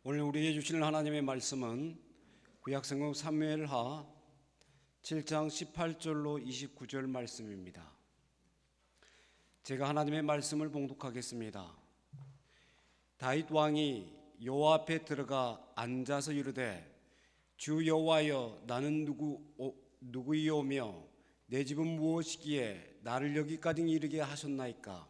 오늘 우리에게 주실 하나님의 말씀은 구약성경 사무엘하 7장 18절로 29절 말씀입니다. 제가 하나님의 말씀을 봉독하겠습니다. 다윗 왕이 여호와 앞에 들어가 앉아서 이르되 주 여호와여, 나는 누구이오며 내 집은 무엇이기에 나를 여기까지 이르게 하셨나이까?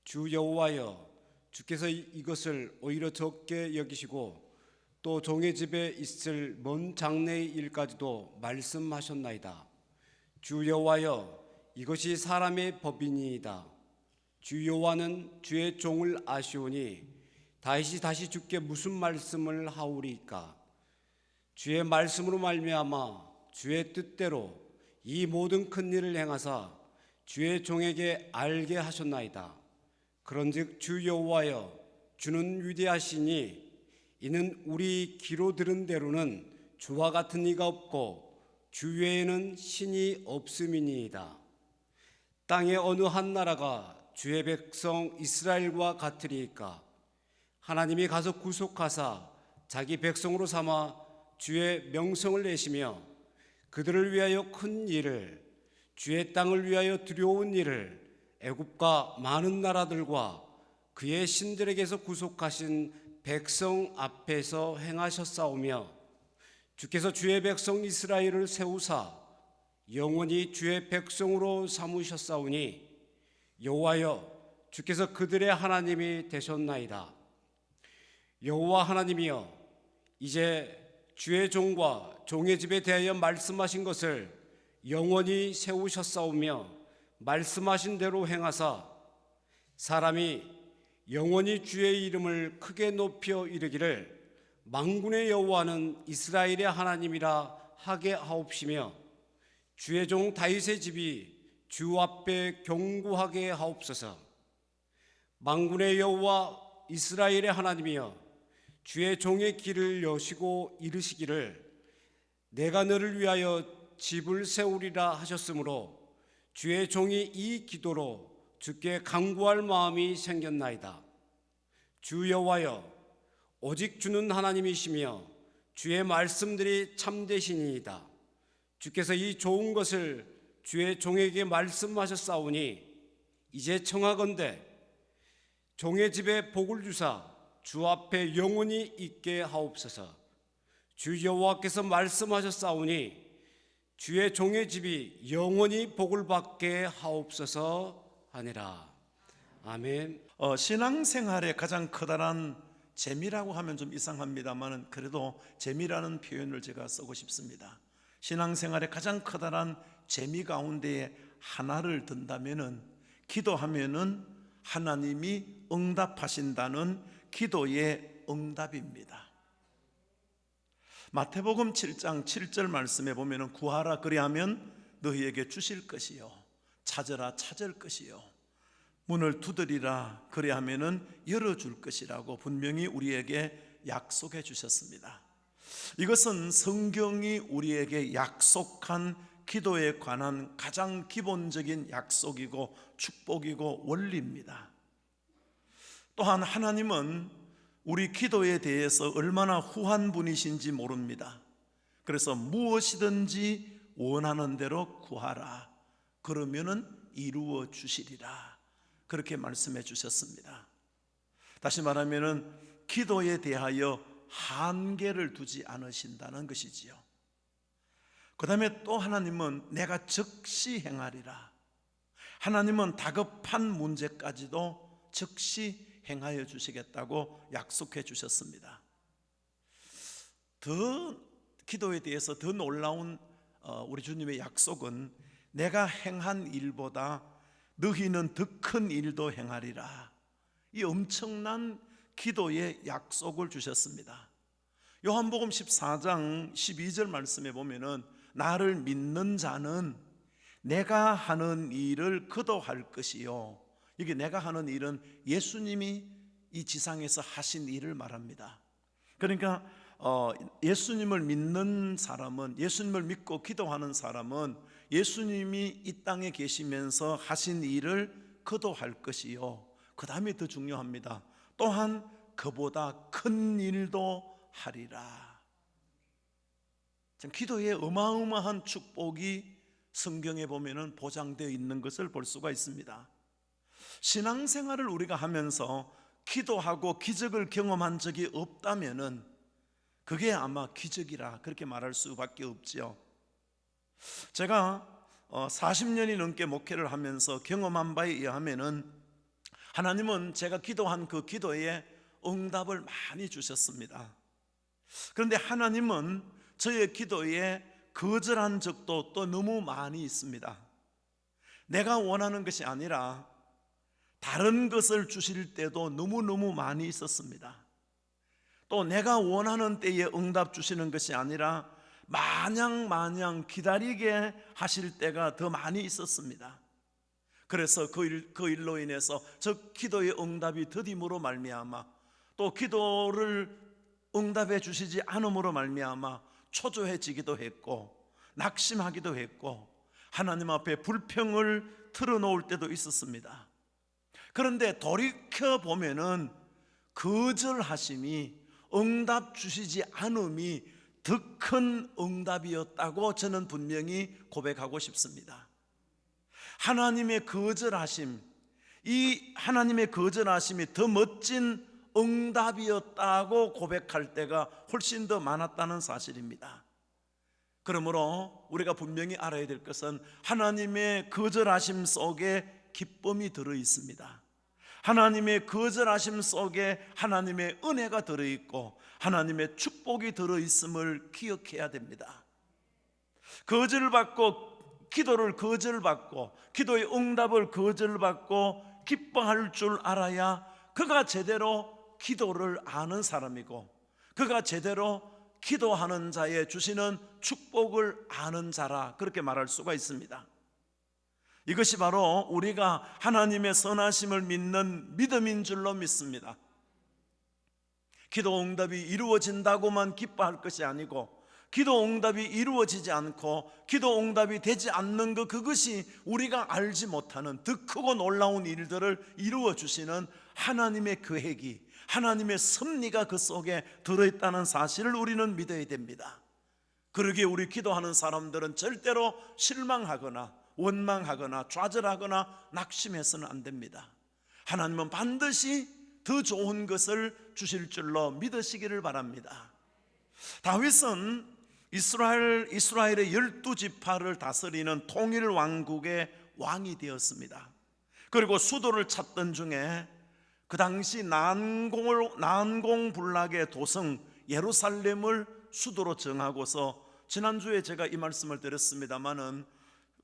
주 여호와여, 주께서 이것을 오히려 적게 여기시고 또 종의 집에 있을 먼 장래의 일까지도 말씀하셨나이다. 주 여호와여, 이것이 사람의 법이니이다. 주 여호와는 주의 종을 아시오니 다윗이 다시 주께 무슨 말씀을 하오리이까? 주의 말씀으로 말미암아 주의 뜻대로 이 모든 큰 일을 행하사 주의 종에게 알게 하셨나이다. 그런즉 주 여호와여, 주는 위대하시니 이는 우리 귀로 들은 대로는 주와 같은 이가 없고 주 외에는 신이 없음이니이다. 땅의 어느 한 나라가 주의 백성 이스라엘과 같으리이까? 하나님이 가서 구속하사 자기 백성으로 삼아 주의 명성을 내시며 그들을 위하여 큰 일을, 주의 땅을 위하여 두려운 일을 애굽과 많은 나라들과 그의 신들에게서 구속하신 백성 앞에서 행하셨사오며 주께서 주의 백성 이스라엘을 세우사 영원히 주의 백성으로 삼으셨사오니 여호와여, 주께서 그들의 하나님이 되셨나이다. 여호와 하나님이여, 이제 주의 종과 종의 집에 대하여 말씀하신 것을 영원히 세우셨사오며 말씀하신 대로 행하사 사람이 영원히 주의 이름을 크게 높여 이르기를 만군의 여호와는 이스라엘의 하나님이라 하게 하옵시며 주의 종 다윗의 집이 주 앞에 경고하게 하옵소서. 만군의 여호와 이스라엘의 하나님이여, 주의 종의 길을 여시고 이르시기를 내가 너를 위하여 집을 세우리라 하셨으므로 주의 종이 이 기도로 주께 간구할 마음이 생겼나이다. 주 여호와여, 오직 주는 하나님이시며 주의 말씀들이 참되시니이다. 주께서 이 좋은 것을 주의 종에게 말씀하셨사오니 이제 청하건대 종의 집에 복을 주사 주 앞에 영원히 있게 하옵소서. 주 여호와께서 말씀하셨사오니 주의 종의 집이 영원히 복을 받게 하옵소서 하니라. 아멘. 신앙생활의 가장 커다란 재미라고 하면 좀 이상합니다만 그래도 재미라는 표현을 제가 쓰고 싶습니다. 신앙생활의 가장 커다란 재미 가운데 하나를 든다면은 기도하면은 하나님이 응답하신다는 기도의 응답입니다. 마태복음 7장 7절 말씀에 보면은 구하라 그리하면 너희에게 주실 것이요, 찾으라 찾을 것이요, 문을 두드리라 그리하면은 열어줄 것이라고 분명히 우리에게 약속해 주셨습니다. 이것은 성경이 우리에게 약속한 기도에 관한 가장 기본적인 약속이고 축복이고 원리입니다. 또한 하나님은 우리 기도에 대해서 얼마나 후한 분이신지 모릅니다. 그래서 무엇이든지 원하는 대로 구하라 그러면은 이루어 주시리라 그렇게 말씀해 주셨습니다. 다시 말하면은 기도에 대하여 한계를 두지 않으신다는 것이지요. 그 다음에 또 하나님은 내가 즉시 행하리라. 하나님은 다급한 문제까지도 즉시 행하여 주시겠다고 약속해 주셨습니다. 더 기도에 대해서 더 놀라운 우리 주님의 약속은 내가 행한 일보다 너희는 더 큰 일도 행하리라. 이 엄청난 기도의 약속을 주셨습니다. 요한복음 14장 12절 말씀에 보면은 나를 믿는 자는 내가 하는 일을 그도 할 것이요. 이게 내가 하는 일은 예수님이 이 지상에서 하신 일을 말합니다. 그러니까 예수님을 믿는 사람은, 예수님을 믿고 기도하는 사람은 예수님이 이 땅에 계시면서 하신 일을 그도 할 것이요, 그 다음에 더 중요합니다. 또한 그보다 큰 일도 하리라. 기도에 어마어마한 축복이 성경에 보면은 보장되어 있는 것을 볼 수가 있습니다. 신앙생활을 우리가 하면서 기도하고 기적을 경험한 적이 없다면은 그게 아마 기적이라 그렇게 말할 수밖에 없지요. 제가 40년이 넘게 목회를 하면서 경험한 바에 의하면은 하나님은 제가 기도한 그 기도에 응답을 많이 주셨습니다. 그런데 하나님은 저의 기도에 거절한 적도 또 너무 많이 있습니다. 내가 원하는 것이 아니라 다른 것을 주실 때도 너무너무 많이 있었습니다. 또 내가 원하는 때에 응답 주시는 것이 아니라 마냥 기다리게 하실 때가 더 많이 있었습니다. 그래서 그 일로 인해서 저 기도의 응답이 더딤으로 말미암아 또 기도를 응답해 주시지 않음으로 말미암아 초조해지기도 했고 낙심하기도 했고 하나님 앞에 불평을 털어놓을 때도 있었습니다. 그런데 돌이켜보면은 거절하심이 응답 주시지 않음이 더 큰 응답이었다고 저는 분명히 고백하고 싶습니다. 하나님의 거절하심, 이 하나님의 거절하심이 더 멋진 응답이었다고 고백할 때가 훨씬 더 많았다는 사실입니다. 그러므로 우리가 분명히 알아야 될 것은 하나님의 거절하심 속에 기쁨이 들어 있습니다. 하나님의 거절하심 속에 하나님의 은혜가 들어있고 하나님의 축복이 들어있음을 기억해야 됩니다. 거절받고 기도를 거절받고 기도의 응답을 거절받고 기뻐할 줄 알아야 그가 제대로 기도를 아는 사람이고 그가 제대로 기도하는 자에 주시는 축복을 아는 자라 그렇게 말할 수가 있습니다. 이것이 바로 우리가 하나님의 선하심을 믿는 믿음인 줄로 믿습니다. 기도 응답이 이루어진다고만 기뻐할 것이 아니고 기도 응답이 이루어지지 않고 기도 응답이 되지 않는 그것이 우리가 알지 못하는 더 크고 놀라운 일들을 이루어 주시는 하나님의 계획이 하나님의 섭리가 그 속에 들어있다는 사실을 우리는 믿어야 됩니다. 그러기에 우리 기도하는 사람들은 절대로 실망하거나 원망하거나 좌절하거나 낙심해서는 안 됩니다. 하나님은 반드시 더 좋은 것을 주실 줄로 믿으시기를 바랍니다. 다윗은 이스라엘의 12지파를 다스리는 통일 왕국의 왕이 되었습니다. 그리고 수도를 찾던 중에 그 당시 난공불락의 도성 예루살렘을 수도로 정하고서 지난주에 제가 이 말씀을 드렸습니다마는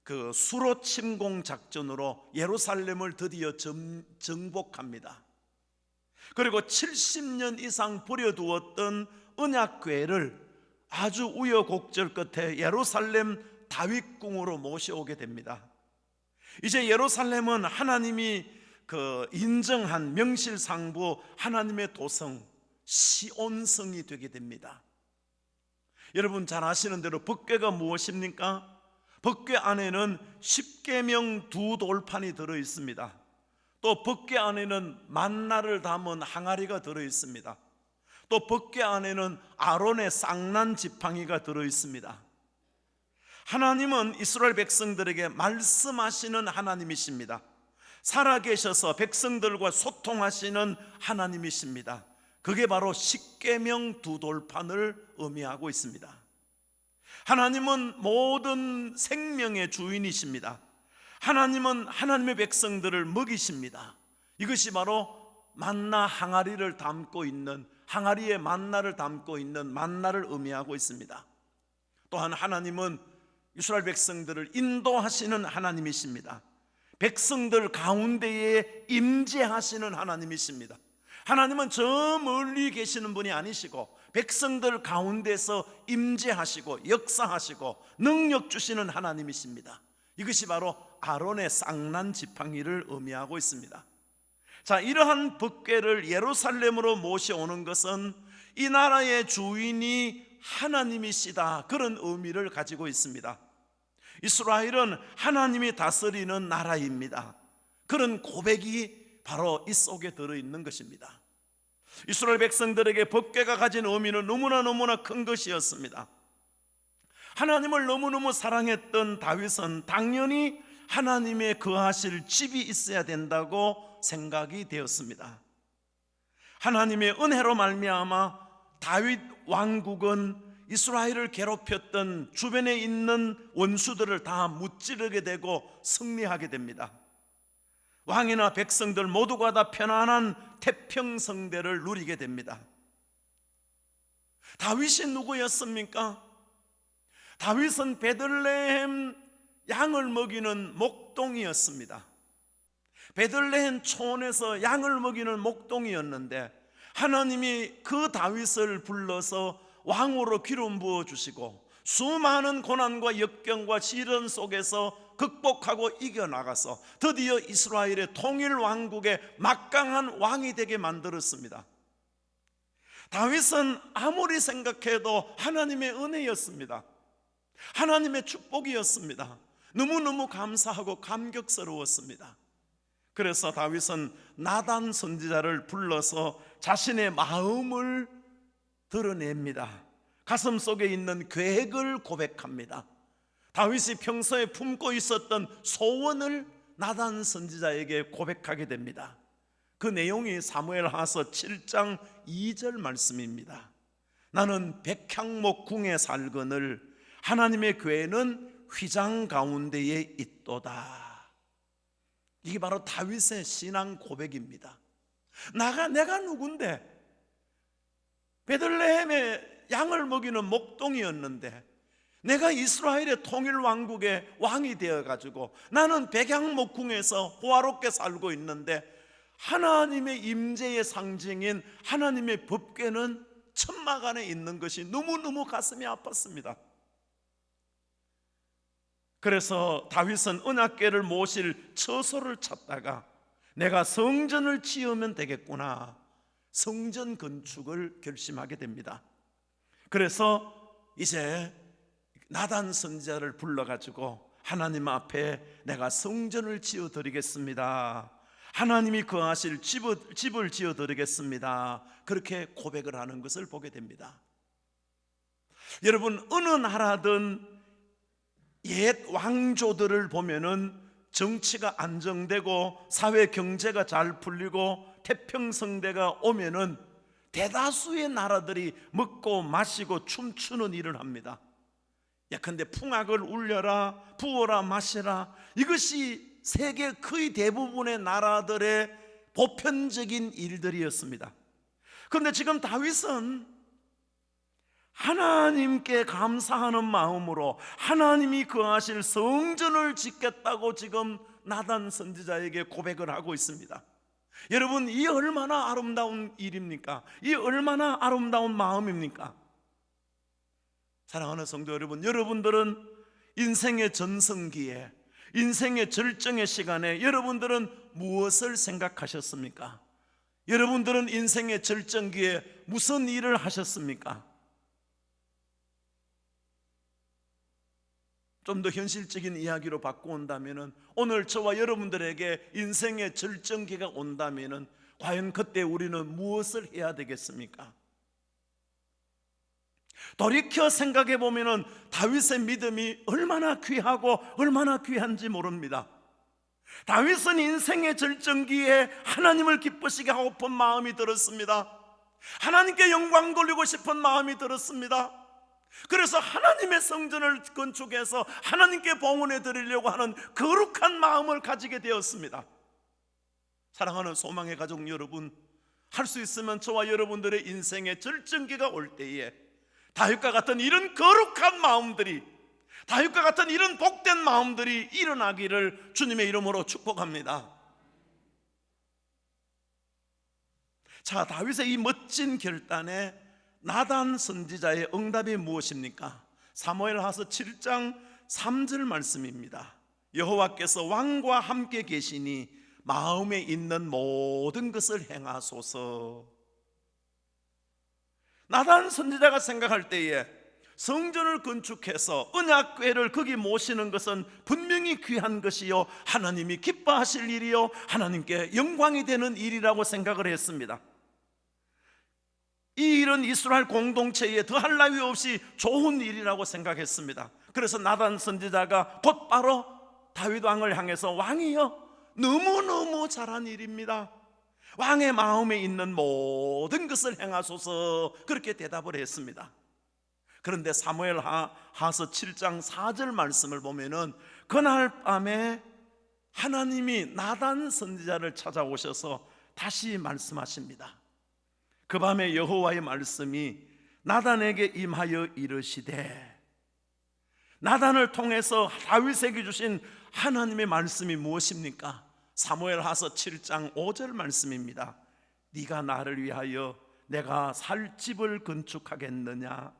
그 수로 침공 작전으로 예루살렘을 드디어 정복합니다. 그리고 70년 이상 버려두었던 언약궤를 아주 우여곡절 끝에 예루살렘 다윗궁으로 모셔오게 됩니다. 이제 예루살렘은 하나님이 인정한 명실상부 하나님의 도성 시온성이 되게 됩니다. 여러분 잘 아시는 대로 법궤가 무엇입니까? 법궤 안에는 십계명 2돌판이 들어 있습니다. 또 법궤 안에는 만나를 담은 항아리가 들어 있습니다. 또 법궤 안에는 아론의 쌍난 지팡이가 들어 있습니다. 하나님은 이스라엘 백성들에게 말씀하시는 하나님이십니다. 살아계셔서 백성들과 소통하시는 하나님이십니다. 그게 바로 십계명 2돌판을 의미하고 있습니다. 하나님은 모든 생명의 주인이십니다. 하나님은 하나님의 백성들을 먹이십니다. 이것이 바로 만나 항아리를 담고 있는 항아리에 만나를 담고 있는 만나를 의미하고 있습니다. 또한 하나님은 이스라엘 백성들을 인도하시는 하나님이십니다. 백성들 가운데에 임재하시는 하나님이십니다. 하나님은 저 멀리 계시는 분이 아니시고 백성들 가운데서 임재하시고 역사하시고 능력 주시는 하나님이십니다. 이것이 바로 아론의 쌍난 지팡이를 의미하고 있습니다. 자, 이러한 법궤를 예루살렘으로 모셔오는 것은 이 나라의 주인이 하나님이시다, 그런 의미를 가지고 있습니다. 이스라엘은 하나님이 다스리는 나라입니다. 그런 고백이 바로 이 속에 들어있는 것입니다. 이스라엘 백성들에게 법궤가 가진 의미는 너무나 큰 것이었습니다. 하나님을 너무너무 사랑했던 다윗은 당연히 하나님의 거하실 집이 있어야 된다고 생각이 되었습니다. 하나님의 은혜로 말미암아 다윗 왕국은 이스라엘을 괴롭혔던 주변에 있는 원수들을 다 무찌르게 되고 승리하게 됩니다. 왕이나 백성들 모두가 다 편안한 태평성대를 누리게 됩니다. 다윗이 누구였습니까? 다윗은 베들레헴 양을 먹이는 목동이었습니다. 베들레헴 촌에서 양을 먹이는 목동이었는데 하나님이 그 다윗을 불러서 왕으로 기름 부어 주시고 수많은 고난과 역경과 시련 속에서 극복하고 이겨나가서 드디어 이스라엘의 통일 왕국의 막강한 왕이 되게 만들었습니다. 다윗은 아무리 생각해도 하나님의 은혜였습니다. 하나님의 축복이었습니다. 너무너무 감사하고 감격스러웠습니다. 그래서 다윗은 나단 선지자를 불러서 자신의 마음을 드러냅니다. 가슴 속에 있는 계획을 고백합니다. 다윗이 평소에 품고 있었던 소원을 나단 선지자에게 고백하게 됩니다. 그 내용이 사무엘하서 7장 2절 말씀입니다. 나는 백향목 궁에 살거늘 하나님의 궤는 휘장 가운데에 있도다. 이게 바로 다윗의 신앙 고백입니다. 내가 누군데? 베들레헴에 양을 먹이는 목동이었는데 내가 이스라엘의 통일 왕국의 왕이 되어가지고 나는 백향목궁에서 호화롭게 살고 있는데 하나님의 임재의 상징인 하나님의 법궤는 천막 안에 있는 것이 너무너무 가슴이 아팠습니다. 그래서 다윗은 언약궤를 모실 처소를 찾다가 내가 성전을 지으면 되겠구나, 성전 건축을 결심하게 됩니다. 그래서 이제 나단 선지자를 불러가지고 하나님 앞에 내가 성전을 지어드리겠습니다, 하나님이 거하실 집을 지어드리겠습니다, 그렇게 고백을 하는 것을 보게 됩니다. 여러분, 어느 나라든 옛 왕조들을 보면은 정치가 안정되고 사회 경제가 잘 풀리고 태평성대가 오면은 대다수의 나라들이 먹고 마시고 춤추는 일을 합니다. 예컨대 풍악을 울려라, 부어라, 마시라, 이것이 세계 거의 대부분의 나라들의 보편적인 일들이었습니다. 그런데 지금 다윗은 하나님께 감사하는 마음으로 하나님이 거하실 성전을 짓겠다고 지금 나단 선지자에게 고백을 하고 있습니다. 여러분, 이 얼마나 아름다운 일입니까? 이 얼마나 아름다운 마음입니까? 사랑하는 성도 여러분, 여러분들은 인생의 전성기에, 인생의 절정의 시간에 여러분들은 무엇을 생각하셨습니까? 여러분들은 인생의 절정기에 무슨 일을 하셨습니까? 좀 더 현실적인 이야기로 바꿔온다면 오늘 저와 여러분들에게 인생의 절정기가 온다면 과연 그때 우리는 무엇을 해야 되겠습니까? 돌이켜 생각해 보면 다윗의 믿음이 얼마나 귀하고 얼마나 귀한지 모릅니다. 다윗은 인생의 절정기에 하나님을 기쁘시게 하고픈 마음이 들었습니다. 하나님께 영광 돌리고 싶은 마음이 들었습니다. 그래서 하나님의 성전을 건축해서 하나님께 봉헌해 드리려고 하는 거룩한 마음을 가지게 되었습니다. 사랑하는 소망의 가족 여러분, 할 수 있으면 저와 여러분들의 인생의 절정기가 올 때에 다윗과 같은 이런 거룩한 마음들이, 다윗과 같은 이런 복된 마음들이 일어나기를 주님의 이름으로 축복합니다. 자, 다윗의 이 멋진 결단에 나단 선지자의 응답이 무엇입니까? 사무엘하서 7장 3절 말씀입니다. 여호와께서 왕과 함께 계시니 마음에 있는 모든 것을 행하소서. 나단 선지자가 생각할 때에 성전을 건축해서 언약궤를 거기 모시는 것은 분명히 귀한 것이요, 하나님이 기뻐하실 일이요, 하나님께 영광이 되는 일이라고 생각을 했습니다. 이 일은 이스라엘 공동체에 더할 나위 없이 좋은 일이라고 생각했습니다. 그래서 나단 선지자가 곧바로 다윗 왕을 향해서 왕이여, 너무너무 잘한 일입니다. 왕의 마음에 있는 모든 것을 행하소서, 그렇게 대답을 했습니다. 그런데 사무엘 하서 7장 4절 말씀을 보면은 그날 밤에 하나님이 나단 선지자를 찾아오셔서 다시 말씀하십니다. 그 밤에 여호와의 말씀이 나단에게 임하여 이르시되, 나단을 통해서 다윗에게 주신 하나님의 말씀이 무엇입니까? 사무엘하서 7장 5절 말씀입니다. 네가 나를 위하여 내가 살 집을 건축하겠느냐?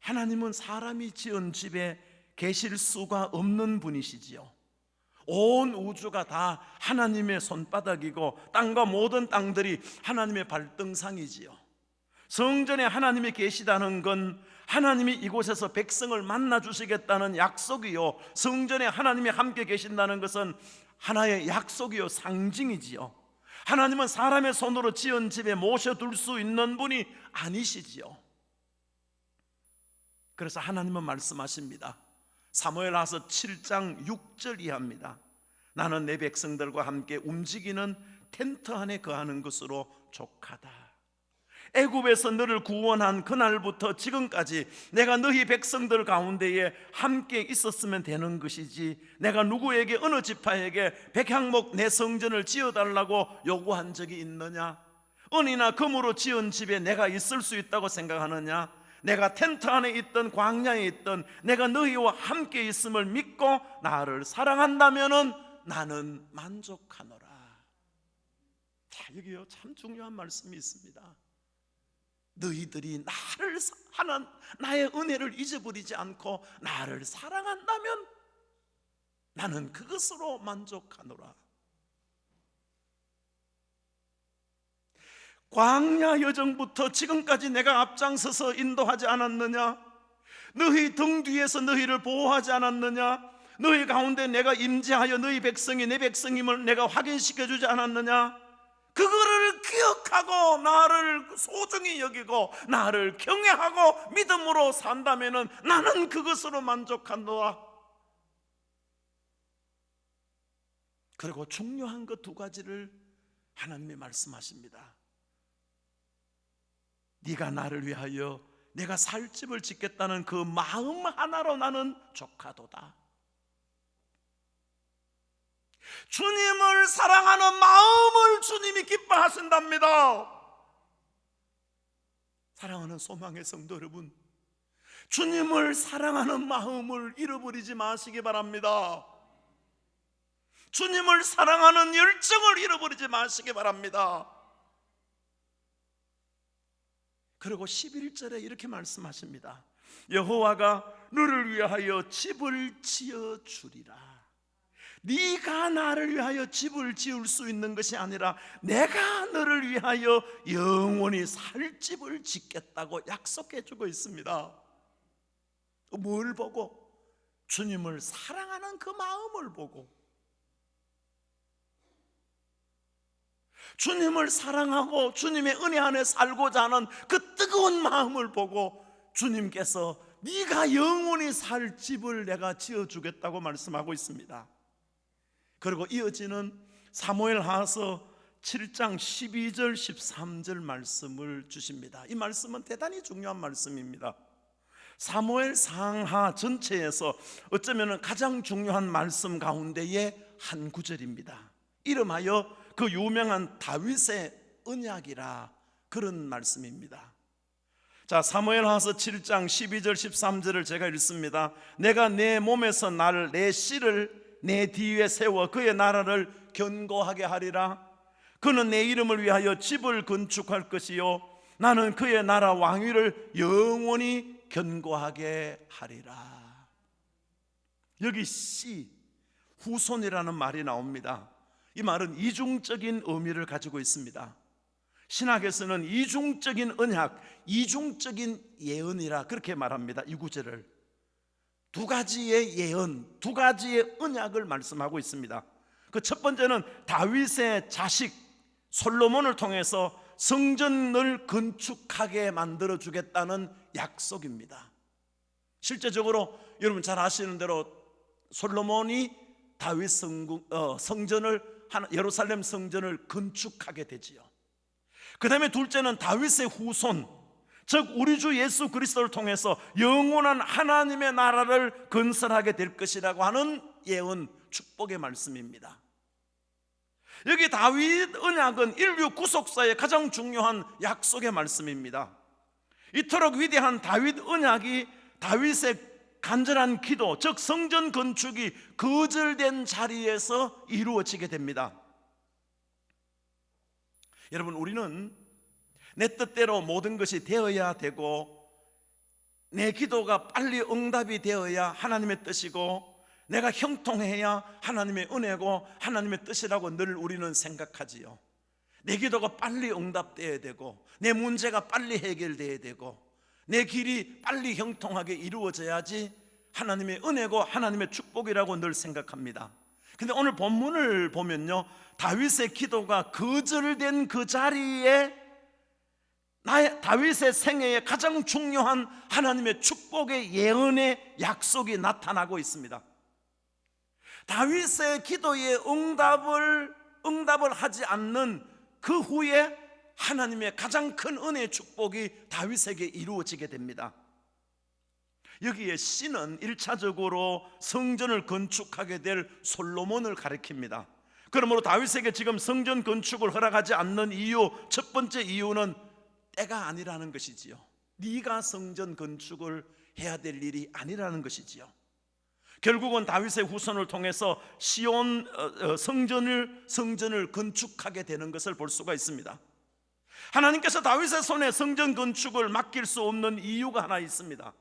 하나님은 사람이 지은 집에 계실 수가 없는 분이시지요. 온 우주가 다 하나님의 손바닥이고 땅과 모든 땅들이 하나님의 발등상이지요. 성전에 하나님이 계시다는 건 하나님이 이곳에서 백성을 만나 주시겠다는 약속이요, 성전에 하나님이 함께 계신다는 것은 하나의 약속이요, 상징이지요. 하나님은 사람의 손으로 지은 집에 모셔둘 수 있는 분이 아니시지요. 그래서 하나님은 말씀하십니다. 사무엘하서 7장 6절 이하입니다. 나는 내 백성들과 함께 움직이는 텐트 안에 거하는 것으로 족하다. 애굽에서 너를 구원한 그날부터 지금까지 내가 너희 백성들 가운데에 함께 있었으면 되는 것이지, 내가 누구에게 어느 지파에게 백향목 내 성전을 지어달라고 요구한 적이 있느냐? 은이나 금으로 지은 집에 내가 있을 수 있다고 생각하느냐? 내가 텐트 안에 있던 광야에 있던 내가 너희와 함께 있음을 믿고 나를 사랑한다면은 나는 만족하노라. 자, 여기요 참 중요한 말씀이 있습니다. 너희들이 나의 은혜를 잊어버리지 않고 나를 사랑한다면 나는 그것으로 만족하노라. 광야 여정부터 지금까지 내가 앞장서서 인도하지 않았느냐? 너희 등 뒤에서 너희를 보호하지 않았느냐? 너희 가운데 내가 임재하여 너희 백성이 내 백성임을 내가 확인시켜 주지 않았느냐? 그거를 기억하고 나를 소중히 여기고 나를 경외하고 믿음으로 산다면은 나는 그것으로 만족한다. 그리고 중요한 것 두 가지를 하나님이 말씀하십니다. 네가 나를 위하여 내가 살 집을 짓겠다는 그 마음 하나로 나는 족하도다. 주님을 사랑하는 마음을 주님이 기뻐하신답니다. 사랑하는 소망의 성도 여러분, 주님을 사랑하는 마음을 잃어버리지 마시기 바랍니다. 주님을 사랑하는 열정을 잃어버리지 마시기 바랍니다. 그리고 11절에 이렇게 말씀하십니다. 여호와가 너를 위하여 집을 지어 주리라. 네가 나를 위하여 집을 지을 수 있는 것이 아니라 내가 너를 위하여 영원히 살 집을 짓겠다고 약속해 주고 있습니다. 뭘 보고? 주님을 사랑하는 그 마음을 보고, 주님을 사랑하고 주님의 은혜 안에 살고자 하는 그 뜨거운 마음을 보고 주님께서 네가 영원히 살 집을 내가 지어주겠다고 말씀하고 있습니다. 그리고 이어지는 사무엘하서 7장 12절 13절 말씀을 주십니다. 이 말씀은 대단히 중요한 말씀입니다. 사무엘 상하 전체에서 어쩌면 가장 중요한 말씀 가운데의 한 구절입니다. 이름하여 그 유명한 다윗의 언약이라, 그런 말씀입니다. 자, 사무엘하서 7장 12절 13절을 제가 읽습니다. 내가 내 몸에서 나를 내 씨를 내 뒤에 세워 그의 나라를 견고하게 하리라. 그는 내 이름을 위하여 집을 건축할 것이요 나는 그의 나라 왕위를 영원히 견고하게 하리라. 여기 씨, 후손이라는 말이 나옵니다. 이 말은 이중적인 의미를 가지고 있습니다. 신학에서는 이중적인 언약, 이중적인 예언이라 그렇게 말합니다. 이 구절을 두 가지의 예언, 두 가지의 언약을 말씀하고 있습니다. 그 첫 번째는 다윗의 자식, 솔로몬을 통해서 성전을 건축하게 만들어 주겠다는 약속입니다. 실제적으로 여러분 잘 아시는 대로 솔로몬이 다윗 성전을 예루살렘 성전을 건축하게 되지요. 그 다음에 둘째는 다윗의 후손, 즉 우리 주 예수 그리스도를 통해서 영원한 하나님의 나라를 건설하게 될 것이라고 하는 예언, 축복의 말씀입니다. 여기 다윗 언약은 인류 구속사의 가장 중요한 약속의 말씀입니다. 이토록 위대한 다윗 언약이 다윗의 간절한 기도, 즉 성전 건축이 거절된 자리에서 이루어지게 됩니다. 여러분, 우리는 내 뜻대로 모든 것이 되어야 되고 내 기도가 빨리 응답이 되어야 하나님의 뜻이고 내가 형통해야 하나님의 은혜고 하나님의 뜻이라고 늘 우리는 생각하지요. 내 기도가 빨리 응답되어야 되고 내 문제가 빨리 해결되어야 되고 내 길이 빨리 형통하게 이루어져야지 하나님의 은혜고 하나님의 축복이라고 늘 생각합니다. 근데 오늘 본문을 보면요, 다윗의 기도가 거절된 그 자리에 다윗의 생애에 가장 중요한 하나님의 축복의 예언의 약속이 나타나고 있습니다. 다윗의 기도에 응답을 하지 않는 그 후에 하나님의 가장 큰 은혜의 축복이 다윗에게 이루어지게 됩니다. 여기에 씨는 1차적으로 성전을 건축하게 될 솔로몬을 가리킵니다. 그러므로 다윗에게 지금 성전 건축을 허락하지 않는 이유, 첫 번째 이유는 때가 아니라는 것이지요. 네가 성전 건축을 해야 될 일이 아니라는 것이지요. 결국은 다윗의 후손을 통해서 시온 성전을 건축하게 되는 것을 볼 수가 있습니다. 하나님께서 다윗의 손에 성전 건축을 맡길 수 없는 이유가 하나 있습니다.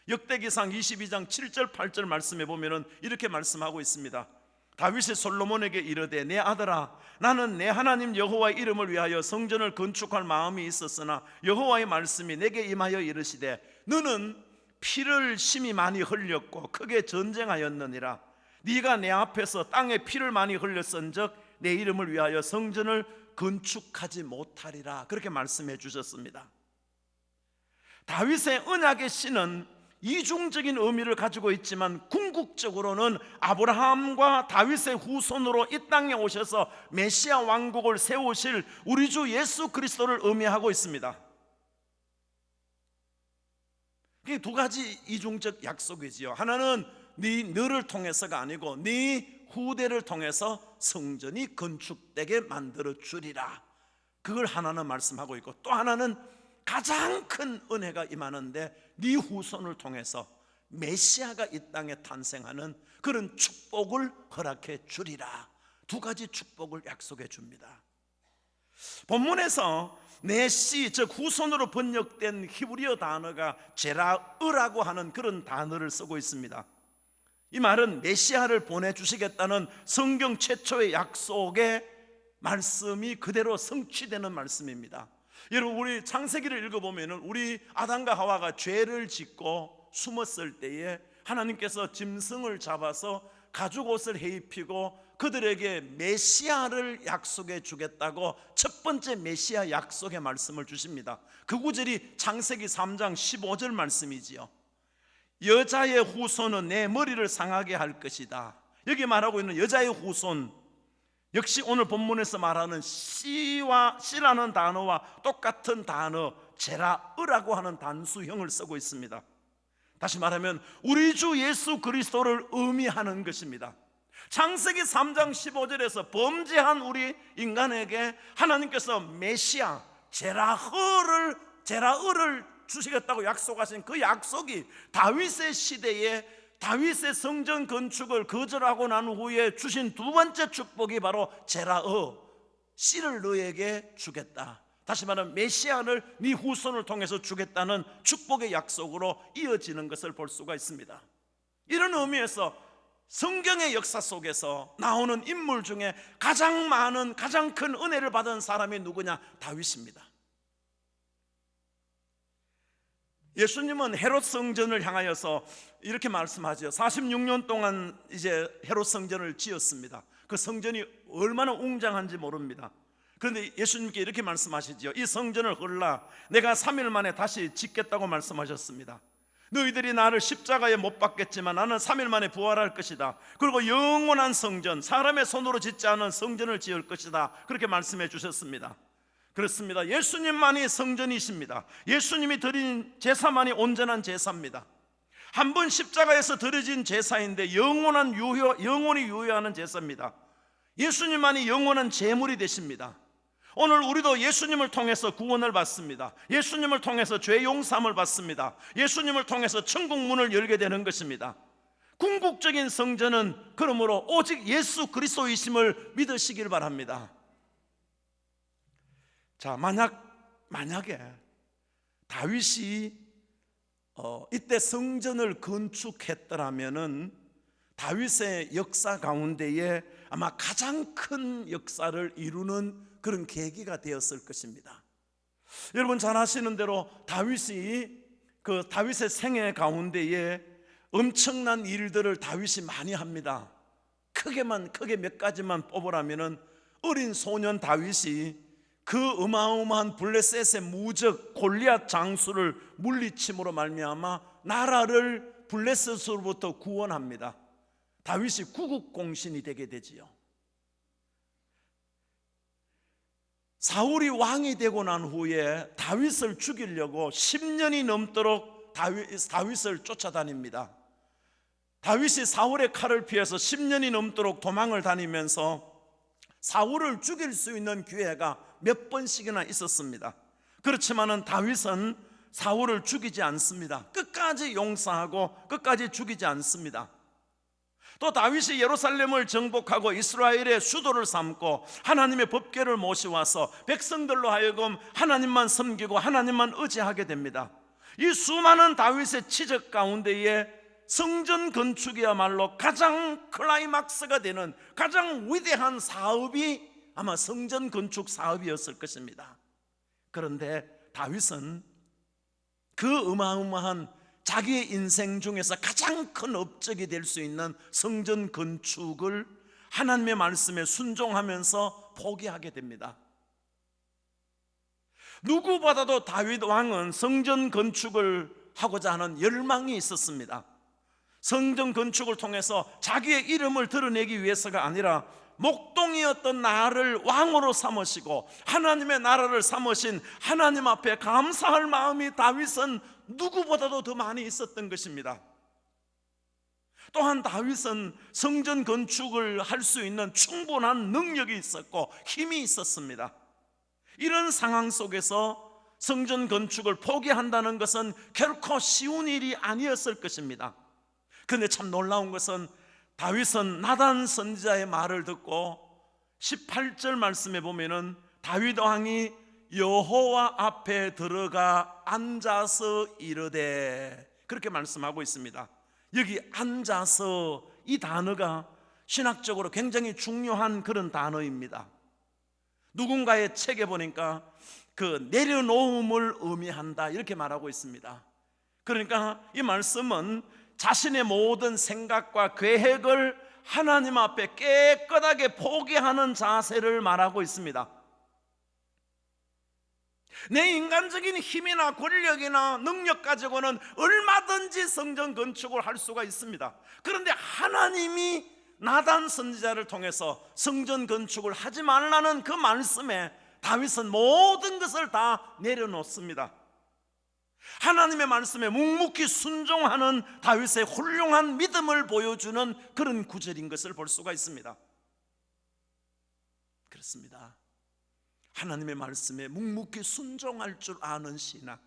역대기상 22장 7절 8절 말씀에 보면은 이렇게 말씀하고 있습니다. 다윗이 솔로몬에게 이르되 내 아들아, 나는 내 하나님 여호와의 이름을 위하여 성전을 건축할 마음이 있었으나 여호와의 말씀이 내게 임하여 이르시되 너는 피를 심히 많이 흘렸고 크게 전쟁하였느니라. 네가 내 앞에서 땅에 피를 많이 흘렸은즉 내 이름을 위하여 성전을 건축하지 못하리라. 그렇게 말씀해 주셨습니다. 다윗의 언약의 씨는 이중적인 의미를 가지고 있지만 궁극적으로는 아브라함과 다윗의 후손으로 이 땅에 오셔서 메시아 왕국을 세우실 우리 주 예수 그리스도를 의미하고 있습니다. 이게 두 가지 이중적 약속이지요. 하나는 너를 통해서가 아니고 네 후대를 통해서 성전이 건축되게 만들어 주리라. 그걸 하나는 말씀하고 있고, 또 하나는 가장 큰 은혜가 임하는데 네 후손을 통해서 메시아가 이 땅에 탄생하는 그런 축복을 허락해 주리라. 두 가지 축복을 약속해 줍니다. 본문에서 내 씨, 즉 후손으로 번역된 히브리어 단어가 제라으라고 하는 그런 단어를 쓰고 있습니다. 이 말은 메시아를 보내주시겠다는 성경 최초의 약속의 말씀이 그대로 성취되는 말씀입니다. 여러분, 우리 창세기를 읽어보면 우리 아담과 하와가 죄를 짓고 숨었을 때에 하나님께서 짐승을 잡아서 가죽 옷을 해입히고 그들에게 메시아를 약속해 주겠다고 첫 번째 메시아 약속의 말씀을 주십니다. 그 구절이 창세기 3장 15절 말씀이지요. 여자의 후손은 내 머리를 상하게 할 것이다. 여기 말하고 있는 여자의 후손, 역시 오늘 본문에서 말하는 씨라는 단어와 똑같은 단어 제라으라고 하는 단수형을 쓰고 있습니다. 다시 말하면 우리 주 예수 그리스도를 의미하는 것입니다. 창세기 3장 15절에서 범죄한 우리 인간에게 하나님께서 메시아 제라으를 주시겠다고 약속하신 그 약속이 다윗의 시대에 다윗의 성전 건축을 거절하고 난 후에 주신 두 번째 축복이 바로 제라으, 씨를 너에게 주겠다. 다시 말하면 메시아를 네 후손을 통해서 주겠다는 축복의 약속으로 이어지는 것을 볼 수가 있습니다. 이런 의미에서 성경의 역사 속에서 나오는 인물 중에 가장 많은, 가장 큰 은혜를 받은 사람이 누구냐? 다윗입니다. 예수님은 헤롯 성전을 향하여서 이렇게 말씀하죠. 46년 동안 이제 헤롯 성전을 지었습니다. 그 성전이 얼마나 웅장한지 모릅니다. 그런데 예수님께 이렇게 말씀하시죠. 이 성전을 헐라 내가 3일 만에 다시 짓겠다고 말씀하셨습니다. 너희들이 나를 십자가에 못 박겠지만 나는 3일 만에 부활할 것이다. 그리고 영원한 성전, 사람의 손으로 짓지 않은 성전을 지을 것이다. 그렇게 말씀해 주셨습니다. 그렇습니다. 예수님만이 성전이십니다. 예수님이 드린 제사만이 온전한 제사입니다. 한 번 십자가에서 드려진 제사인데 영원히 유효하는 제사입니다. 예수님만이 영원한 제물이 되십니다. 오늘 우리도 예수님을 통해서 구원을 받습니다. 예수님을 통해서 죄 용서함을 받습니다. 예수님을 통해서 천국 문을 열게 되는 것입니다. 궁극적인 성전은 그러므로 오직 예수 그리스도이심을 믿으시길 바랍니다. 자, 만약에 다윗이 이때 성전을 건축했더라면은 다윗의 역사 가운데에 아마 가장 큰 역사를 이루는 그런 계기가 되었을 것입니다. 여러분 잘 아시는 대로 다윗의 생애 가운데에 엄청난 일들을 다윗이 많이 합니다. 크게 몇 가지만 뽑으라면은 어린 소년 다윗이 그 어마어마한 블레셋의 무적 골리앗 장수를 물리침으로 말미암아 나라를 블레셋으로부터 구원합니다. 다윗이 구국공신이 되게 되지요. 사울이 왕이 되고 난 후에 다윗을 죽이려고 10년이 넘도록 다윗을 쫓아다닙니다. 다윗이 사울의 칼을 피해서 10년이 넘도록 도망을 다니면서 사울을 죽일 수 있는 기회가 몇 번씩이나 있었습니다. 그렇지만은 다윗은 사울을 죽이지 않습니다. 끝까지 용서하고 끝까지 죽이지 않습니다. 또 다윗이 예루살렘을 정복하고 이스라엘의 수도를 삼고 하나님의 법궤를 모셔와서 백성들로 하여금 하나님만 섬기고 하나님만 의지하게 됩니다. 이 수많은 다윗의 치적 가운데에 성전 건축이야말로 가장 클라이막스가 되는 가장 위대한 사업이 아마 성전 건축 사업이었을 것입니다. 그런데 다윗은 그 어마어마한 자기의 인생 중에서 가장 큰 업적이 될 수 있는 성전 건축을 하나님의 말씀에 순종하면서 포기하게 됩니다. 누구보다도 다윗 왕은 성전 건축을 하고자 하는 열망이 있었습니다. 성전 건축을 통해서 자기의 이름을 드러내기 위해서가 아니라 목동이었던 나를 왕으로 삼으시고 하나님의 나라를 삼으신 하나님 앞에 감사할 마음이 다윗은 누구보다도 더 많이 있었던 것입니다. 또한 다윗은 성전 건축을 할 수 있는 충분한 능력이 있었고 힘이 있었습니다. 이런 상황 속에서 성전 건축을 포기한다는 것은 결코 쉬운 일이 아니었을 것입니다. 그런데 참 놀라운 것은 다윗은 나단 선지자의 말을 듣고 18절 말씀에 보면은 다윗 왕이 여호와 앞에 들어가 앉아서 이르되 그렇게 말씀하고 있습니다. 여기 앉아서 이 단어가 신학적으로 굉장히 중요한 그런 단어입니다. 누군가의 책에 보니까 그 내려놓음을 의미한다 이렇게 말하고 있습니다. 그러니까 이 말씀은 자신의 모든 생각과 계획을 하나님 앞에 깨끗하게 포기하는 자세를 말하고 있습니다. 내 인간적인 힘이나 권력이나 능력 가지고는 얼마든지 성전 건축을 할 수가 있습니다. 그런데 하나님이 나단 선지자를 통해서 성전 건축을 하지 말라는 그 말씀에 다윗은 모든 것을 다 내려놓습니다. 하나님의 말씀에 묵묵히 순종하는 다윗의 훌륭한 믿음을 보여주는 그런 구절인 것을 볼 수가 있습니다. 그렇습니다. 하나님의 말씀에 묵묵히 순종할 줄 아는 신앙,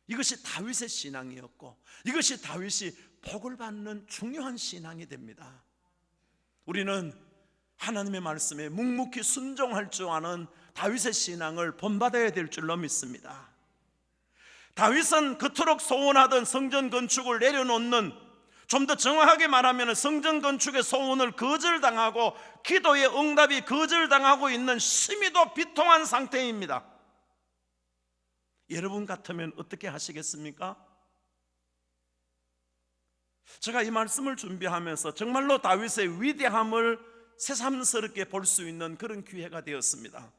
이것이 다윗의 신앙이었고 이것이 다윗이 복을 받는 중요한 신앙이 됩니다. 우리는 하나님의 말씀에 묵묵히 순종할 줄 아는 다윗의 신앙을 본받아야 될 줄로 믿습니다. 다윗은 그토록 소원하던 성전 건축을 내려놓는, 좀 더 정확하게 말하면 성전 건축의 소원을 거절당하고 기도의 응답이 거절당하고 있는 심히도 비통한 상태입니다. 여러분 같으면 어떻게 하시겠습니까? 제가 이 말씀을 준비하면서 정말로 다윗의 위대함을 새삼스럽게 볼 수 있는 그런 기회가 되었습니다.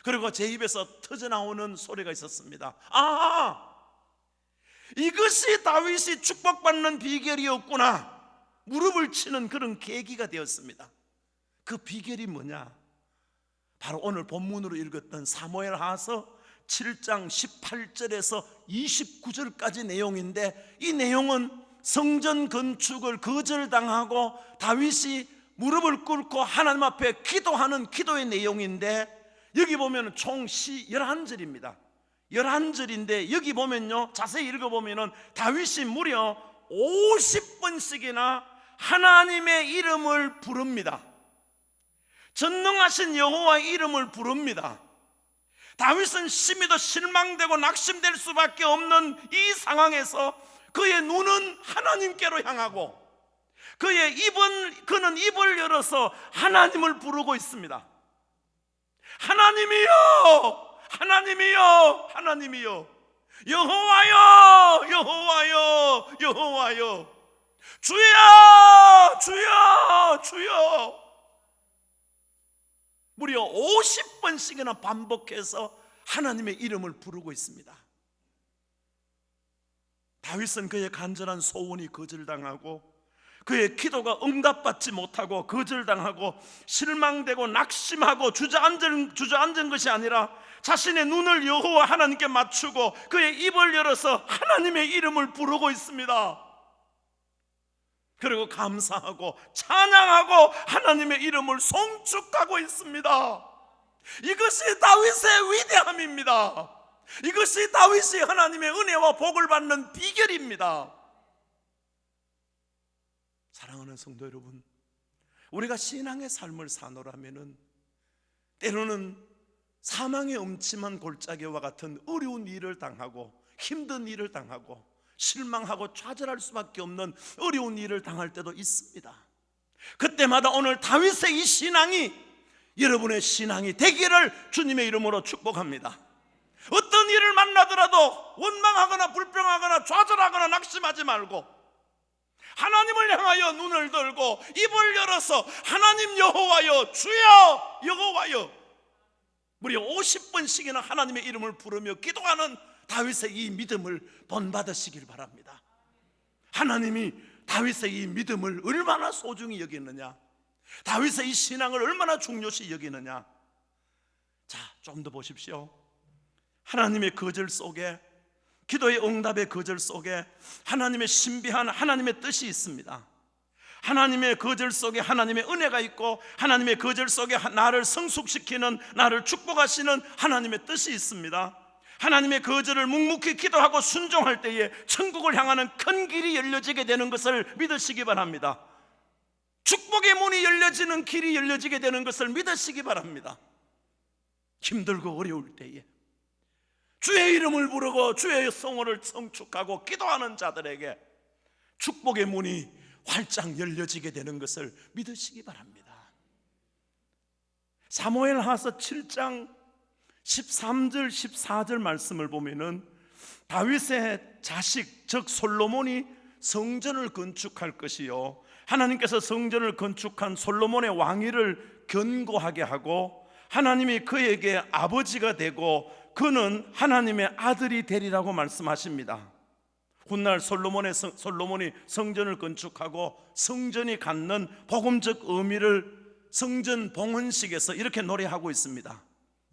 그리고 제 입에서 터져나오는 소리가 있었습니다. 아, 이것이 다윗이 축복받는 비결이었구나. 무릎을 치는 그런 계기가 되었습니다. 그 비결이 뭐냐? 바로 오늘 본문으로 읽었던 사무엘하서 7장 18절에서 29절까지 내용인데, 이 내용은 성전 건축을 거절당하고 다윗이 무릎을 꿇고 하나님 앞에 기도하는 기도의 내용인데, 여기 보면 총 시 11절입니다 11절인데 여기 보면요, 자세히 읽어보면 다윗이 무려 50번씩이나 하나님의 이름을 부릅니다. 전능하신 여호와의 이름을 부릅니다. 다윗은 심히도 실망되고 낙심될 수밖에 없는 이 상황에서 그의 눈은 하나님께로 향하고 그는 입을 열어서 하나님을 부르고 있습니다. 하나님이여, 하나님이여, 하나님이여, 여호와여, 여호와여, 여호와여, 주여, 주여, 주여. 무려 50번씩이나 반복해서 하나님의 이름을 부르고 있습니다. 다윗은 그의 간절한 소원이 거절당하고 그의 기도가 응답받지 못하고 거절당하고 실망되고 낙심하고 주저앉은 것이 아니라 자신의 눈을 여호와 하나님께 맞추고 그의 입을 열어서 하나님의 이름을 부르고 있습니다. 그리고 감사하고 찬양하고 하나님의 이름을 송축하고 있습니다. 이것이 다윗의 위대함입니다. 이것이 다윗이 하나님의 은혜와 복을 받는 비결입니다. 사랑하는 성도 여러분, 우리가 신앙의 삶을 사노라면은 때로는 사망의 음침한 골짜기와 같은 어려운 일을 당하고 힘든 일을 당하고 실망하고 좌절할 수밖에 없는 어려운 일을 당할 때도 있습니다. 그때마다 오늘 다윗의 이 신앙이 여러분의 신앙이 되기를 주님의 이름으로 축복합니다. 어떤 일을 만나더라도 원망하거나 불평하거나 좌절하거나 낙심하지 말고 하나님을 향하여 눈을 들고 입을 열어서 하나님 여호와여, 주여 여호와여, 무려 50번씩이나 하나님의 이름을 부르며 기도하는 다윗의 이 믿음을 본받으시길 바랍니다. 하나님이 다윗의 이 믿음을 얼마나 소중히 여기느냐, 다윗의 이 신앙을 얼마나 중요시 여기느냐. 자, 좀 더 보십시오. 하나님의 거절 속에, 기도의 응답의 거절 속에 하나님의 신비한 하나님의 뜻이 있습니다. 하나님의 거절 속에 하나님의 은혜가 있고 하나님의 거절 속에 나를 성숙시키는, 나를 축복하시는 하나님의 뜻이 있습니다. 하나님의 거절을 묵묵히 기도하고 순종할 때에 천국을 향하는 큰 길이 열려지게 되는 것을 믿으시기 바랍니다. 축복의 문이 열려지는 길이 열려지게 되는 것을 믿으시기 바랍니다. 힘들고 어려울 때에 주의 이름을 부르고 주의 성호를 성축하고 기도하는 자들에게 축복의 문이 활짝 열려지게 되는 것을 믿으시기 바랍니다. 사무엘하서 7장 13절 14절 말씀을 보면은 다윗의 자식 즉 솔로몬이 성전을 건축할 것이요, 하나님께서 성전을 건축한 솔로몬의 왕위를 견고하게 하고 하나님이 그에게 아버지가 되고 그는 하나님의 아들이 되리라고 말씀하십니다. 훗날 솔로몬이 성전을 건축하고 성전이 갖는 복음적 의미를 성전 봉헌식에서 이렇게 노래하고 있습니다.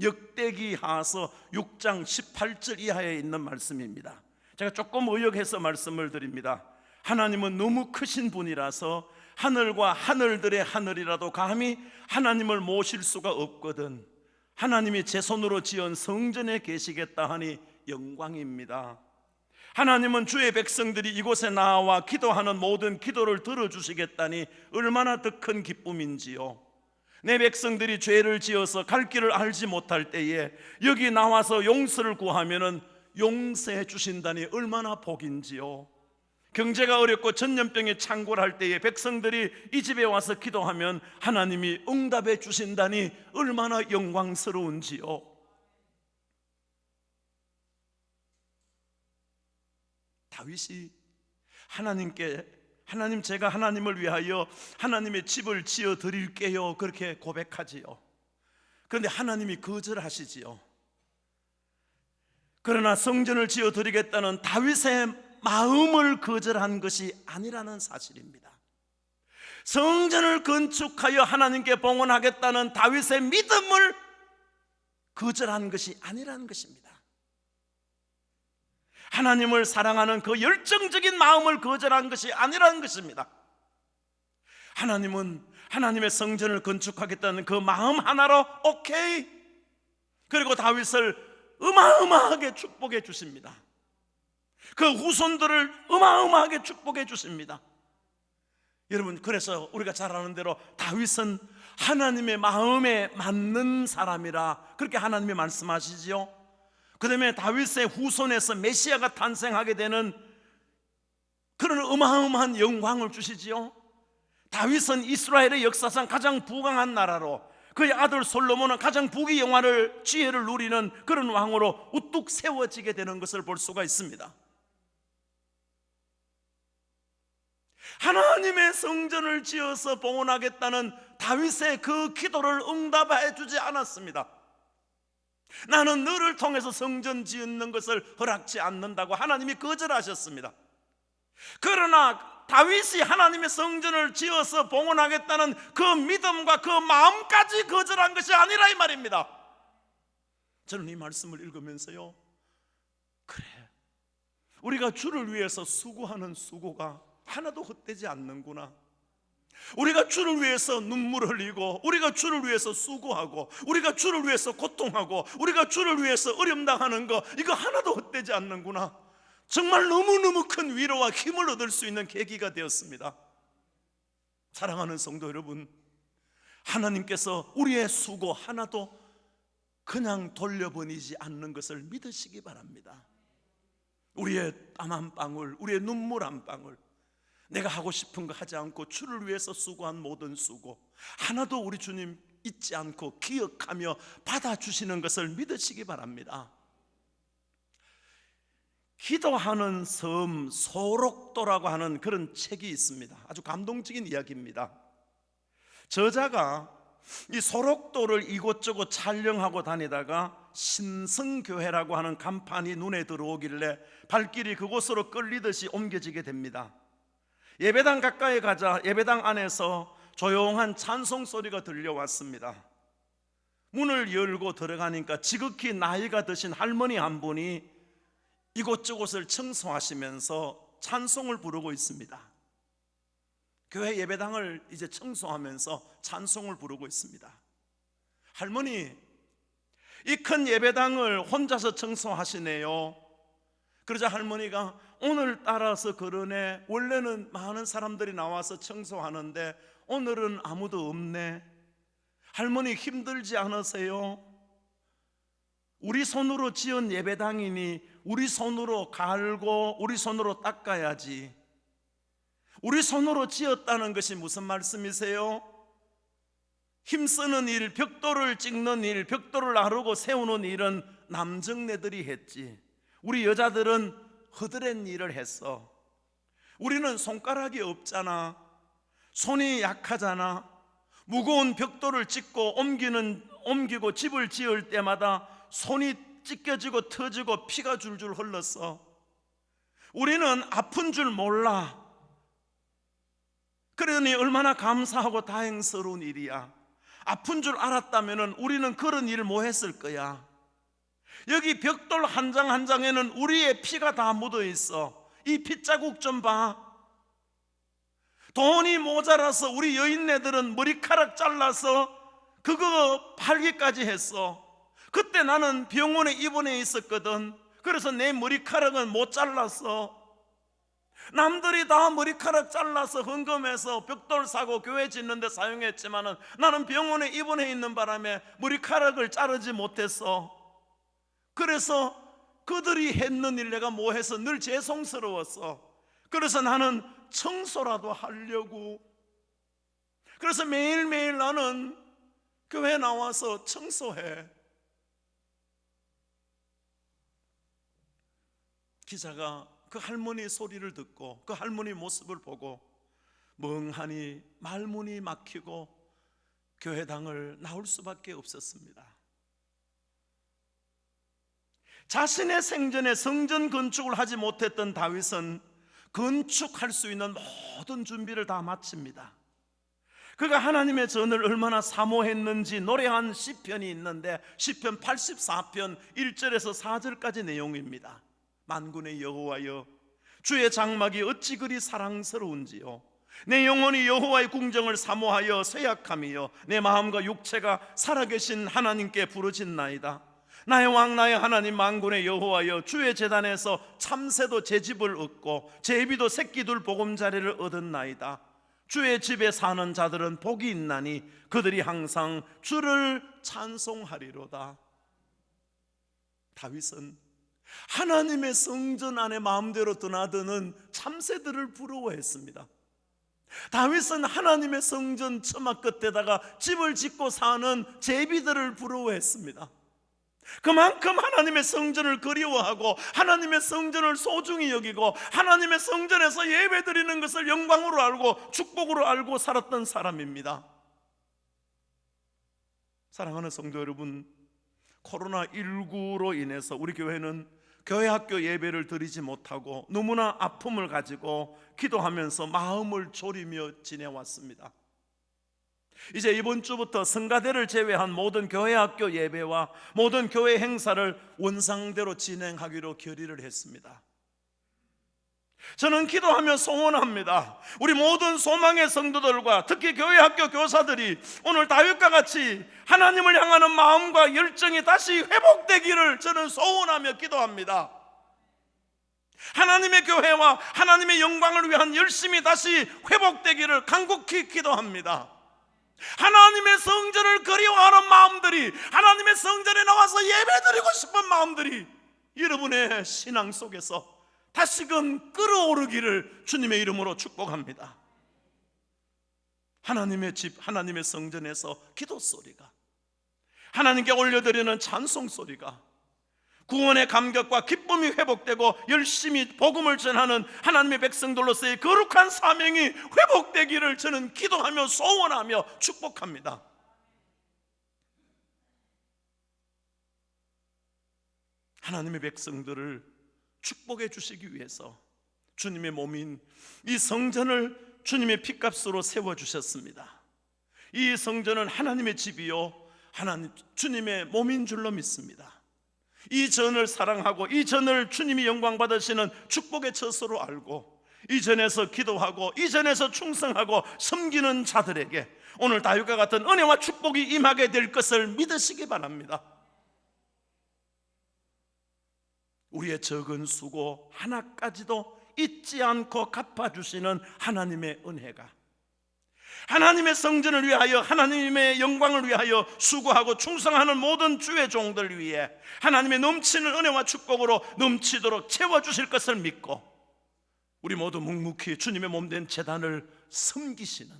역대기하서 6장 18절 이하에 있는 말씀입니다. 제가 조금 의역해서 말씀을 드립니다. 하나님은 너무 크신 분이라서 하늘과 하늘들의 하늘이라도 감히 하나님을 모실 수가 없거든 하나님이 제 손으로 지은 성전에 계시겠다 하니 영광입니다. 하나님은 주의 백성들이 이곳에 나와 기도하는 모든 기도를 들어주시겠다니 얼마나 더 큰 기쁨인지요. 내 백성들이 죄를 지어서 갈 길을 알지 못할 때에 여기 나와서 용서를 구하면은 용서해 주신다니 얼마나 복인지요. 경제가 어렵고 전염병에 창궐할 때에 백성들이 이 집에 와서 기도하면 하나님이 응답해 주신다니 얼마나 영광스러운지요. 다윗이 하나님 제가 하나님을 위하여 하나님의 집을 지어 드릴게요 그렇게 고백하지요. 그런데 하나님이 거절하시지요. 그러나 성전을 지어 드리겠다는 다윗의 마음을 거절한 것이 아니라는 사실입니다. 성전을 건축하여 하나님께 봉헌하겠다는 다윗의 믿음을 거절한 것이 아니라는 것입니다. 하나님을 사랑하는 그 열정적인 마음을 거절한 것이 아니라는 것입니다. 하나님은 하나님의 성전을 건축하겠다는 그 마음 하나로 오케이. 그리고 다윗을 어마어마하게 축복해 주십니다. 그 후손들을 어마어마하게 축복해 주십니다. 여러분, 그래서 우리가 잘 아는 대로 다윗은 하나님의 마음에 맞는 사람이라 그렇게 하나님이 말씀하시지요. 그 다음에 다윗의 후손에서 메시아가 탄생하게 되는 그런 어마어마한 영광을 주시지요. 다윗은 이스라엘의 역사상 가장 부강한 나라로, 그의 아들 솔로몬은 가장 부귀 영화를 지혜를 누리는 그런 왕으로 우뚝 세워지게 되는 것을 볼 수가 있습니다. 하나님의 성전을 지어서 봉헌하겠다는 다윗의 그 기도를 응답해 주지 않았습니다. 나는 너를 통해서 성전 짓는 것을 허락지 않는다고 하나님이 거절하셨습니다. 그러나 다윗이 하나님의 성전을 지어서 봉헌하겠다는 그 믿음과 그 마음까지 거절한 것이 아니라 이 말입니다. 저는 이 말씀을 읽으면서요, 그래, 우리가 주를 위해서 수고하는 수고가 하나도 헛되지 않는구나. 우리가 주를 위해서 눈물 흘리고, 우리가 주를 위해서 수고하고, 우리가 주를 위해서 고통하고, 우리가 주를 위해서 어려움당하는 거, 이거 하나도 헛되지 않는구나. 정말 너무너무 큰 위로와 힘을 얻을 수 있는 계기가 되었습니다. 사랑하는 성도 여러분, 하나님께서 우리의 수고 하나도 그냥 돌려보내지 않는 것을 믿으시기 바랍니다. 우리의 땀 한 방울, 우리의 눈물 한 방울, 내가 하고 싶은 거 하지 않고 주를 위해서 수고한 모든 수고 하나도 우리 주님 잊지 않고 기억하며 받아주시는 것을 믿으시기 바랍니다. 기도하는 섬 소록도라고 하는 그런 책이 있습니다. 아주 감동적인 이야기입니다. 저자가 이 소록도를 이곳저곳 촬영하고 다니다가 신성교회라고 하는 간판이 눈에 들어오길래 발길이 그곳으로 끌리듯이 옮겨지게 됩니다. 예배당 가까이 가자 예배당 안에서 조용한 찬송 소리가 들려왔습니다. 문을 열고 들어가니까 지극히 나이가 드신 할머니 한 분이 이곳저곳을 청소하시면서 찬송을 부르고 있습니다. 교회 예배당을 이제 청소하면서 찬송을 부르고 있습니다. 할머니, 이 큰 예배당을 혼자서 청소하시네요. 그러자 할머니가 오늘 따라서 그러네. 원래는 많은 사람들이 나와서 청소하는데 오늘은 아무도 없네. 할머니 힘들지 않으세요? 우리 손으로 지은 예배당이니 우리 손으로 갈고 우리 손으로 닦아야지. 우리 손으로 지었다는 것이 무슨 말씀이세요? 힘쓰는 일, 벽돌을 찍는 일, 벽돌을 나르고 세우는 일은 남정네들이 했지. 우리 여자들은 허드렛 일을 했어. 우리는 손가락이 없잖아. 손이 약하잖아. 무거운 벽돌을 찍고 옮기고 집을 지을 때마다 손이 찢겨지고 터지고 피가 줄줄 흘렀어. 우리는 아픈 줄 몰라. 그러니 얼마나 감사하고 다행스러운 일이야. 아픈 줄 알았다면 우리는 그런 일을 못 했을 거야. 여기 벽돌 한 장 한 장에는 우리의 피가 다 묻어 있어. 이 핏자국 좀 봐. 돈이 모자라서 우리 여인네들은 머리카락 잘라서 그거 팔기까지 했어. 그때 나는 병원에 입원해 있었거든. 그래서 내 머리카락은 못 잘랐어. 남들이 다 머리카락 잘라서 헌금해서 벽돌 사고 교회 짓는데 사용했지만은 나는 병원에 입원해 있는 바람에 머리카락을 자르지 못했어. 그래서 그들이 했는 일 내가 뭐 해서 늘 죄송스러웠어. 그래서 나는 청소라도 하려고. 그래서 매일매일 나는 교회 나와서 청소해. 기자가 그 할머니 소리를 듣고 그 할머니 모습을 보고 멍하니 말문이 막히고 교회당을 나올 수밖에 없었습니다. 자신의 생전에 성전 건축을 하지 못했던 다윗은 건축할 수 있는 모든 준비를 다 마칩니다. 그가 하나님의 전을 얼마나 사모했는지 노래한 시편이 있는데 시편 84편 1절에서 4절까지 내용입니다. 만군의 여호와여, 주의 장막이 어찌 그리 사랑스러운지요. 내 영혼이 여호와의 궁정을 사모하여 쇠약함이요, 내 마음과 육체가 살아계신 하나님께 부르짖나이다. 나의 왕 나의 하나님 만군의 여호와여, 주의 제단에서 참새도 제 집을 얻고 제비도 새끼둘 보금자리를 얻었나이다. 주의 집에 사는 자들은 복이 있나니 그들이 항상 주를 찬송하리로다. 다윗은 하나님의 성전 안에 마음대로 드나드는 참새들을 부러워했습니다. 다윗은 하나님의 성전 처마 끝에다가 집을 짓고 사는 제비들을 부러워했습니다. 그만큼 하나님의 성전을 그리워하고 하나님의 성전을 소중히 여기고 하나님의 성전에서 예배드리는 것을 영광으로 알고 축복으로 알고 살았던 사람입니다. 사랑하는 성도 여러분, 코로나19로 인해서 우리 교회는 교회 학교 예배를 드리지 못하고 너무나 아픔을 가지고 기도하면서 마음을 졸이며 지내왔습니다. 이제 이번 주부터 성가대를 제외한 모든 교회 학교 예배와 모든 교회 행사를 원상대로 진행하기로 결의를 했습니다. 저는 기도하며 소원합니다. 우리 모든 소망의 성도들과 특히 교회 학교 교사들이 오늘 다윗과 같이 하나님을 향하는 마음과 열정이 다시 회복되기를 저는 소원하며 기도합니다. 하나님의 교회와 하나님의 영광을 위한 열심이 다시 회복되기를 간곡히 기도합니다. 하나님의 성전을 그리워하는 마음들이, 하나님의 성전에 나와서 예배드리고 싶은 마음들이 여러분의 신앙 속에서 다시금 끌어오르기를 주님의 이름으로 축복합니다. 하나님의 집, 하나님의 성전에서 기도 소리가, 하나님께 올려드리는 찬송 소리가, 구원의 감격과 기쁨이 회복되고 열심히 복음을 전하는 하나님의 백성들로서의 거룩한 사명이 회복되기를 저는 기도하며 소원하며 축복합니다. 하나님의 백성들을 축복해 주시기 위해서 주님의 몸인 이 성전을 주님의 피값으로 세워주셨습니다. 이 성전은 하나님의 집이요 주님의 몸인 줄로 믿습니다. 이 전을 사랑하고 이 전을 주님이 영광 받으시는 축복의 처소로 알고 이 전에서 기도하고 이 전에서 충성하고 섬기는 자들에게 오늘 다윗과 같은 은혜와 축복이 임하게 될 것을 믿으시기 바랍니다. 우리의 적은 수고 하나까지도 잊지 않고 갚아주시는 하나님의 은혜가, 하나님의 성전을 위하여 하나님의 영광을 위하여 수고하고 충성하는 모든 주의 종들 위해 하나님의 넘치는 은혜와 축복으로 넘치도록 채워주실 것을 믿고 우리 모두 묵묵히 주님의 몸된 제단을 섬기시는,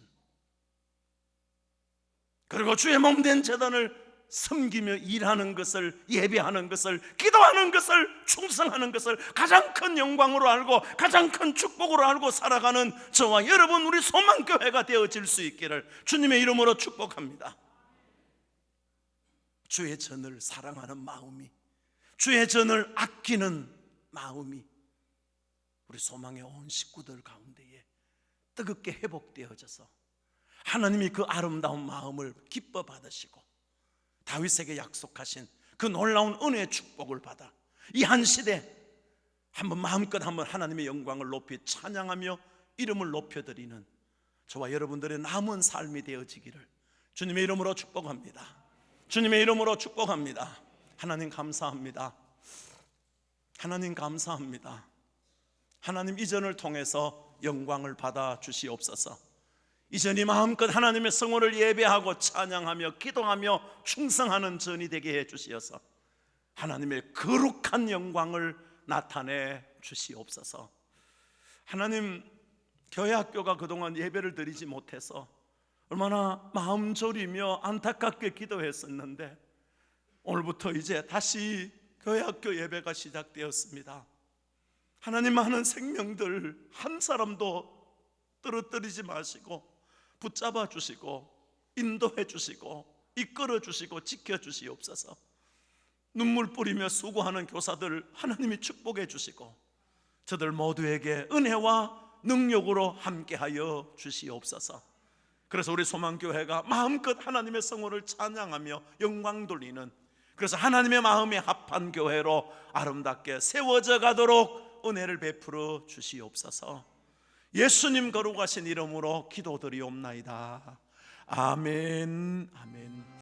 그리고 주의 몸된 제단을 섬기며 일하는 것을, 예배하는 것을, 기도하는 것을, 충성하는 것을 가장 큰 영광으로 알고 가장 큰 축복으로 알고 살아가는 저와 여러분, 우리 소망교회가 되어질 수 있기를 주님의 이름으로 축복합니다. 주의 전을 사랑하는 마음이, 주의 전을 아끼는 마음이 우리 소망의 온 식구들 가운데에 뜨겁게 회복되어져서 하나님이 그 아름다운 마음을 기뻐 받으시고 다윗에게 약속하신 그 놀라운 은혜의 축복을 받아 이 한 시대 한번 마음껏 한번 하나님의 영광을 높이 찬양하며 이름을 높여드리는 저와 여러분들의 남은 삶이 되어지기를 주님의 이름으로 축복합니다. 주님의 이름으로 축복합니다. 하나님 감사합니다. 하나님 감사합니다. 하나님 이전을 통해서 영광을 받아 주시옵소서. 이전이 마음껏 하나님의 성호를 예배하고 찬양하며 기도하며 충성하는 전이 되게 해 주시어서 하나님의 거룩한 영광을 나타내 주시옵소서. 하나님, 교회 학교가 그동안 예배를 드리지 못해서 얼마나 마음 졸이며 안타깝게 기도했었는데 오늘부터 이제 다시 교회 학교 예배가 시작되었습니다. 하나님, 많은 생명들 한 사람도 떨어뜨리지 마시고 붙잡아 주시고 인도해 주시고 이끌어 주시고 지켜 주시옵소서. 눈물 뿌리며 수고하는 교사들 하나님이 축복해 주시고 저들 모두에게 은혜와 능력으로 함께하여 주시옵소서. 그래서 우리 소망교회가 마음껏 하나님의 성호를 찬양하며 영광 돌리는, 그래서 하나님의 마음에 합한 교회로 아름답게 세워져 가도록 은혜를 베풀어 주시옵소서. 예수님 거룩하신 이름으로 기도드리옵나이다. 아멘. 아멘.